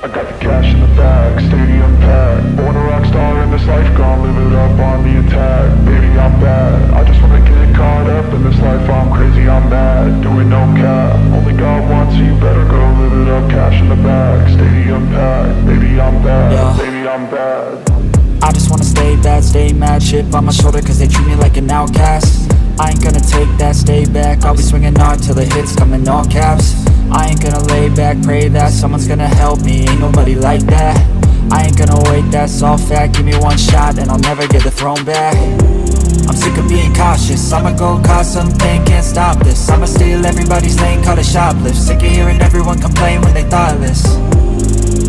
I got the cash in the bag, stadium packed. Born a rock star in this life, gon' live it up on the attack. Baby, I'm bad, I just wanna get caught up in this life. I'm crazy, I'm mad, doing no cap. Only God wants, so you better go live it up. Cash in the bag, stadium packed. Baby, I'm bad, Yeah. baby, I'm bad. I just wanna stay bad, stay mad. Chip on my shoulder cause they treat me like an outcast. I ain't gonna take that, stay back. I'll be swinging hard till the hits come in all caps. I ain't gonna lay back, pray that someone's gonna help me. Ain't nobody like that. I ain't gonna wait, that's all fact. Give me one shot and I'll never get the throne back. I'm sick of being cautious, I'ma go cause something, can't stop this. I'ma steal everybody's lane, call it shoplift. Sick of hearing everyone complain when they thoughtless.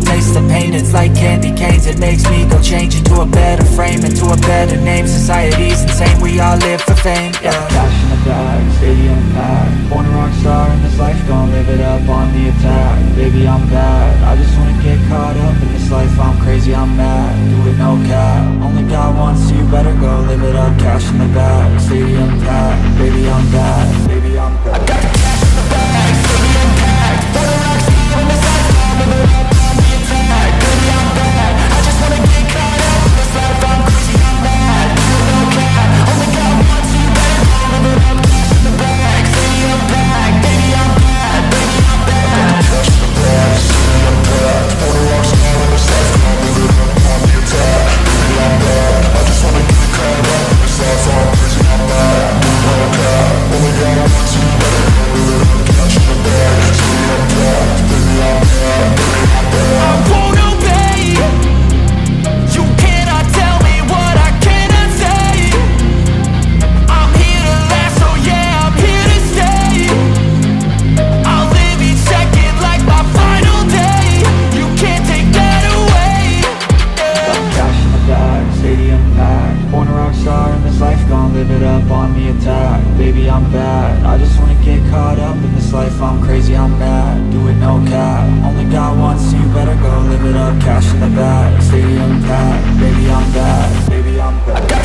Taste the pain, it's like candy canes. It makes me go change into a better frame, into a better name. Society's insane, we all live for fame, yeah. Cash in the bag, stadium packed. Born a rock star in this life, gon' live it up on the attack. Baby, I'm bad, I just wanna get caught up in this life. I'm crazy, I'm mad, do it no cap. Only God wants, so you better go live it up. Cash in the bag, stadium packed. Baby, I'm bad, baby, I'm bad. I got the cash in the bag, stadium packed. Born a rock star in this life, gon' live it up. Live it up on the attack. Baby, I'm bad, I just wanna get caught up in this life. I'm crazy, I'm mad, do it no cap. Only God wants, so you better go live it up. Cash in the bag, stadium packed. Baby, I'm bad, baby, I'm bad.